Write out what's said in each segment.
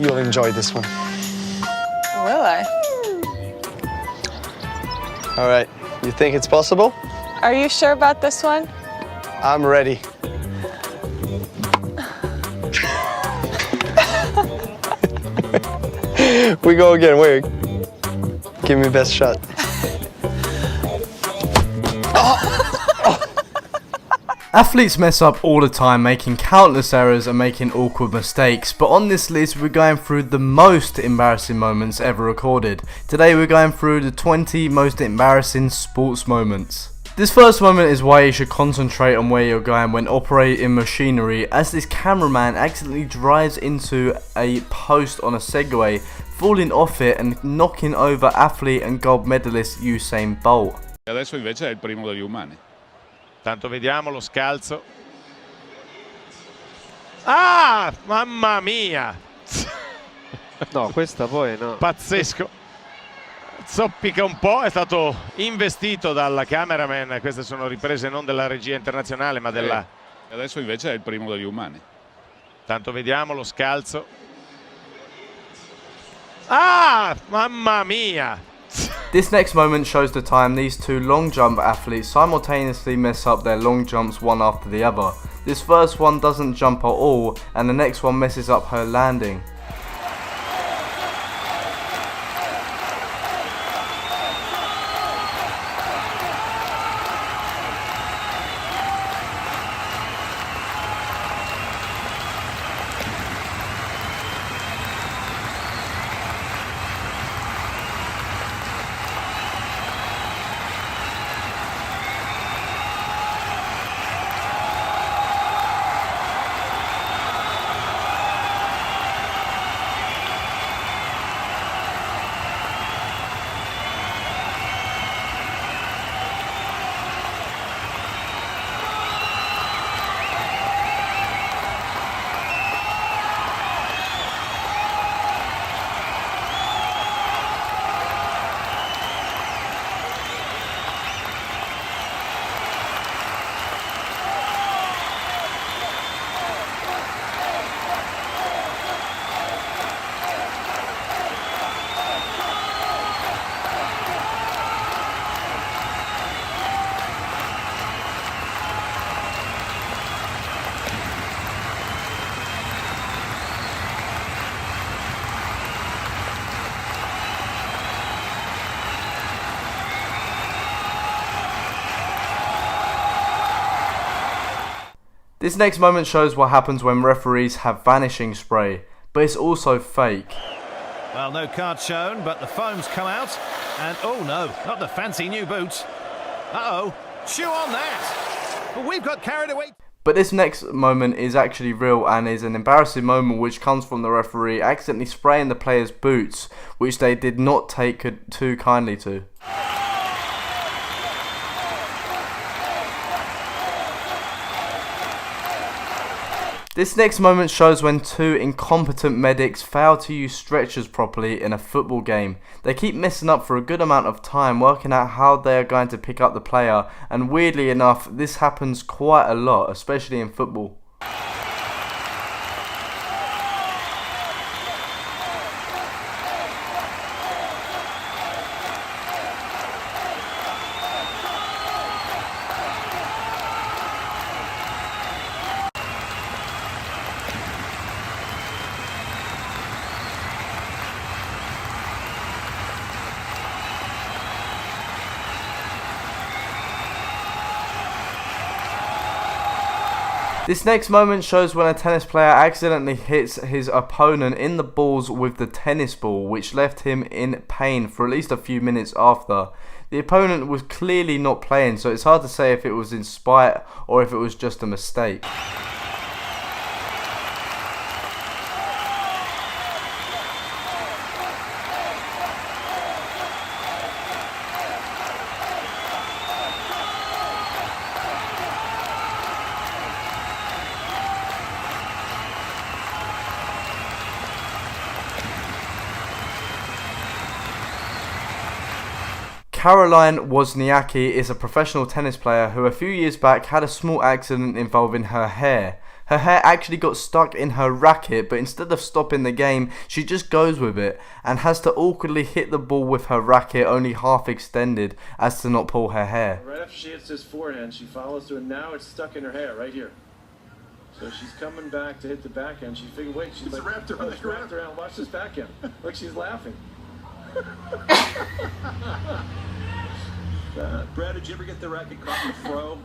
you'll enjoy this one. Will I? All right, you think it's possible? Are you sure about this one? I'm ready. We go again, wait. Give me best shot. Athletes mess up all the time, making countless errors and making awkward mistakes, but on this list we're going through the most embarrassing moments ever recorded. Today we're going through the 20 most embarrassing sports moments. This first moment is why you should concentrate on where you're going when operating machinery, as this cameraman accidentally drives into a post on a segway, falling off it and knocking over athlete and gold medalist Usain Bolt. Adesso invece è il primo degli umani. Tanto vediamo lo scalzo. Ah, mamma mia! No, questa poi no. Pazzesco. Zoppica un po', è stato investito dal cameraman. Queste sono riprese non della regia internazionale ma della... Adesso invece è il primo degli umani. Tanto vediamo lo scalzo. Ah, mamma mia! This next moment shows the time these two long jump athletes simultaneously mess up their long jumps one after the other. This first one doesn't jump at all and the next one messes up her landing. This next moment shows what happens when referees have vanishing spray, but it's also fake. Well, no card shown, but the foam's come out. And, oh no, not the fancy new boots. Uh-oh, chew on that. But we've got carried away. But this next moment is actually real and is an embarrassing moment which comes from the referee accidentally spraying the players' boots, which they did not take too kindly to. This next moment shows when two incompetent medics fail to use stretchers properly in a football game. They keep messing up for a good amount of time working out how they are going to pick up the player, and weirdly enough this happens quite a lot, especially in football. This next moment shows when a tennis player accidentally hits his opponent in the balls with the tennis ball, which left him in pain for at least a few minutes after. The opponent was clearly not playing, so it's hard to say if it was in spite or if it was just a mistake. Caroline Wozniacki is a professional tennis player who a few years back had a small accident involving her hair. Her hair actually got stuck in her racket, but instead of stopping the game, she just goes with it and has to awkwardly hit the ball with her racket only half extended as to not pull her hair. Right after she hits this forehand, she follows through, and now it's stuck in her hair right here. So she's coming back to hit the backhand. She figured, wait, she's like, wrapped around. Watch this backhand. Look, she's laughing. Brad, did you ever get the racket caught in the throw?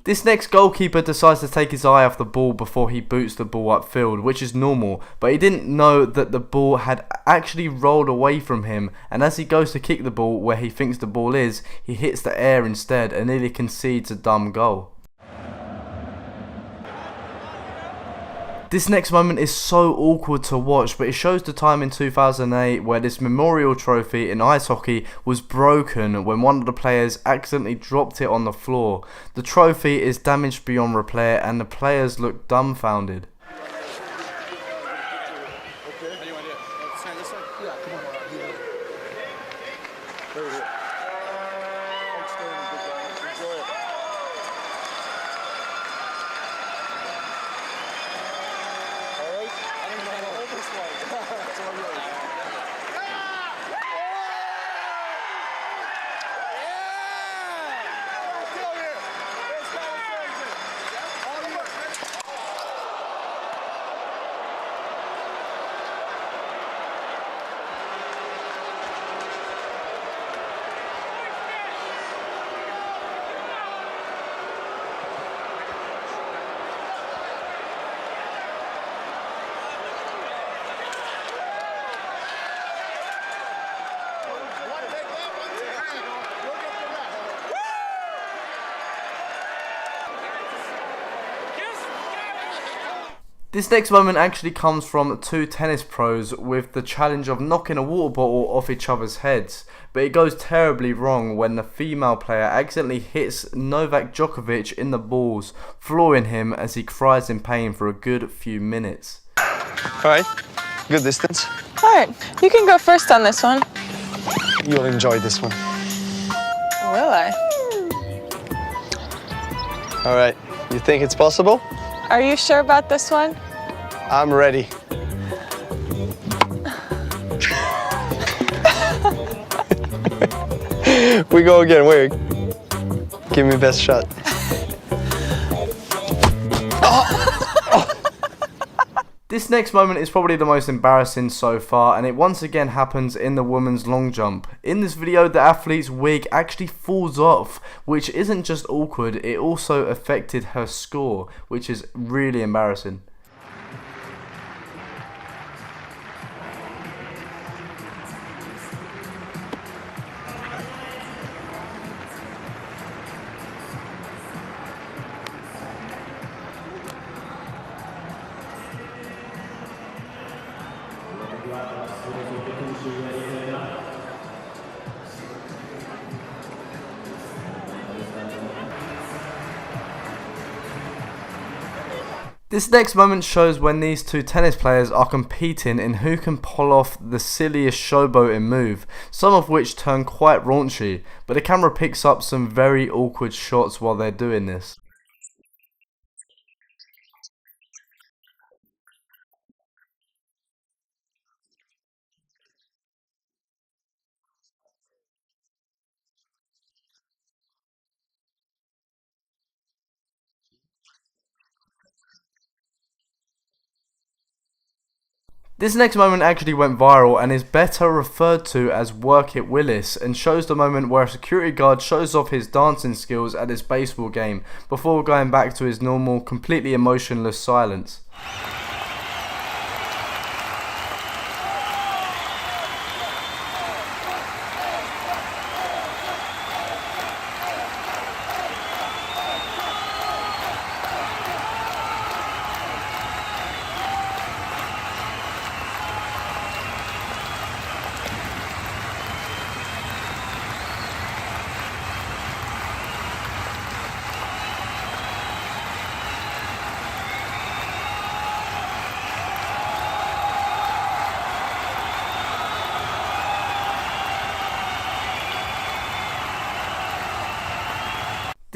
This next goalkeeper decides to take his eye off the ball before he boots the ball upfield, which is normal, but he didn't know that the ball had actually rolled away from him, and as he goes to kick the ball where he thinks the ball is, he hits the air instead and nearly concedes a dumb goal. This next moment is so awkward to watch, but it shows the time in 2008 where this memorial trophy in ice hockey was broken when one of the players accidentally dropped it on the floor. The trophy is damaged beyond repair and the players look dumbfounded. This next moment actually comes from two tennis pros with the challenge of knocking a water bottle off each other's heads, but it goes terribly wrong when the female player accidentally hits Novak Djokovic in the balls, flooring him as he cries in pain for a good few minutes. Alright, good distance. Alright, you can go first on this one. You'll enjoy this one. Will I? Alright, you think it's possible? Are you sure about this one? I'm ready. We go again, wait. Give me best shot. This next moment is probably the most embarrassing so far, and it once again happens in the women's long jump. In this video, the athlete's wig actually falls off, which isn't just awkward, it also affected her score, which is really embarrassing. This next moment shows when these two tennis players are competing in who can pull off the silliest showboating move, some of which turn quite raunchy, but the camera picks up some very awkward shots while they're doing this. This next moment actually went viral and is better referred to as Work It Willis, and shows the moment where a security guard shows off his dancing skills at this baseball game before going back to his normal, completely emotionless silence.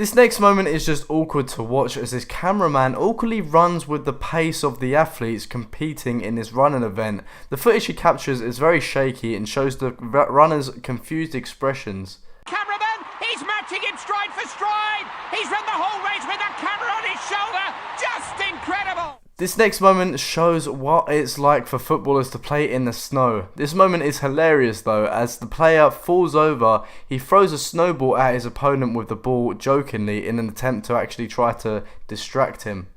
This next moment is just awkward to watch as this cameraman awkwardly runs with the pace of the athletes competing in this running event. The footage he captures is very shaky and shows the runners' confused expressions. Cameraman, he's matching him stride for stride. He's run the whole race with that camera on his shoulder. Just incredible. This next moment shows what it's like for footballers to play in the snow. This moment is hilarious though, as the player falls over, he throws a snowball at his opponent with the ball jokingly in an attempt to actually try to distract him.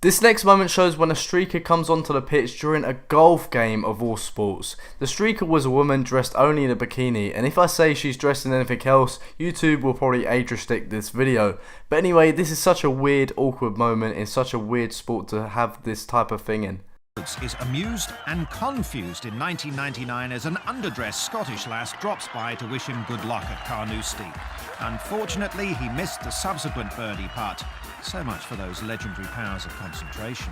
This next moment shows when a streaker comes onto the pitch during a golf game of all sports. The streaker was a woman dressed only in a bikini, and if I say she's dressed in anything else, YouTube will probably age restrict this video. But anyway, this is such a weird, awkward moment in such a weird sport to have this type of thing in. Is amused and confused in 1999 as an underdressed Scottish lass drops by to wish him good luck at Carnoustie. Unfortunately, he missed the subsequent birdie putt. So much for those legendary powers of concentration.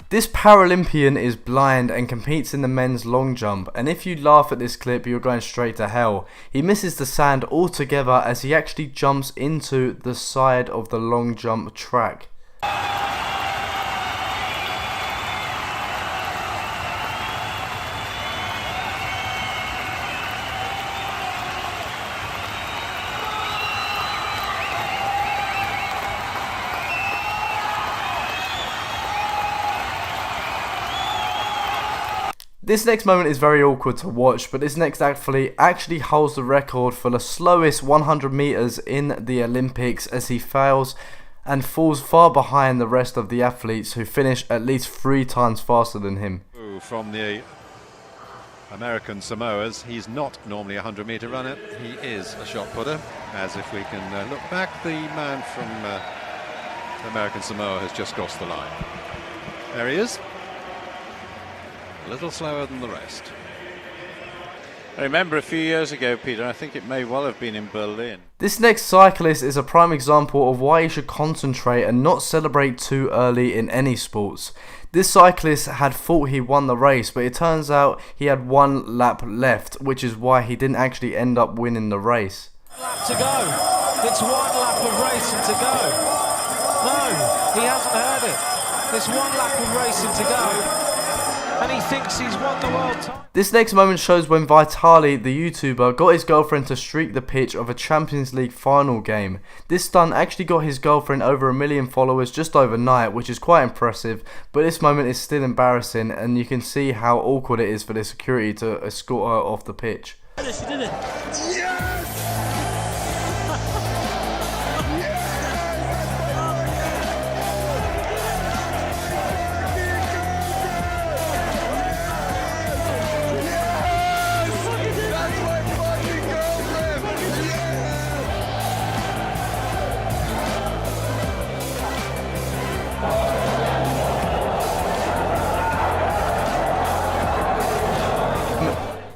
This Paralympian is blind and competes in the men's long jump, and if you laugh at this clip you're going straight to hell. He misses the sand altogether as he actually jumps into the side of the long jump track. This next moment is very awkward to watch, but this next athlete actually holds the record for the slowest 100 meters in the Olympics as he fails and falls far behind the rest of the athletes who finish at least 3 times faster than him. From the American Samoas, he's not normally a 100-meter runner, he is a shot putter. As if we can look back, the man from American Samoa has just crossed the line. There he is. A little slower than the rest. I remember a few years ago, Peter, I think it may well have been in Berlin. This next cyclist is a prime example of why you should concentrate and not celebrate too early in any sports. This cyclist had thought he won the race, but it turns out he had 1 lap left, which is why he didn't actually end up winning the race. Lap to go. It's 1 lap of racing to go. No, he hasn't heard it. There's 1 lap of racing to go. And he thinks he's won the world title. This next moment shows when Vitali, the YouTuber, got his girlfriend to streak the pitch of a Champions League final game. This stunt actually got his girlfriend over 1 million followers just overnight, which is quite impressive, but this moment is still embarrassing and you can see how awkward it is for the security to escort her off the pitch. She did it. Yes!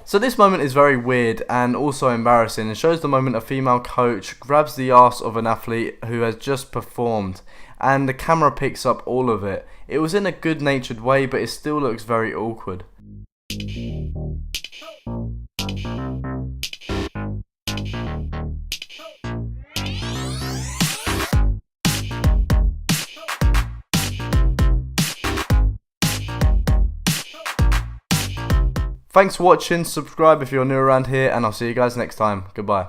So this moment is very weird and also embarrassing. It shows the moment a female coach grabs the arse of an athlete who has just performed and the camera picks up all of it. It was in a good-natured way, but it still looks very awkward. Thanks for watching, subscribe if you're new around here, and I'll see you guys next time. Goodbye.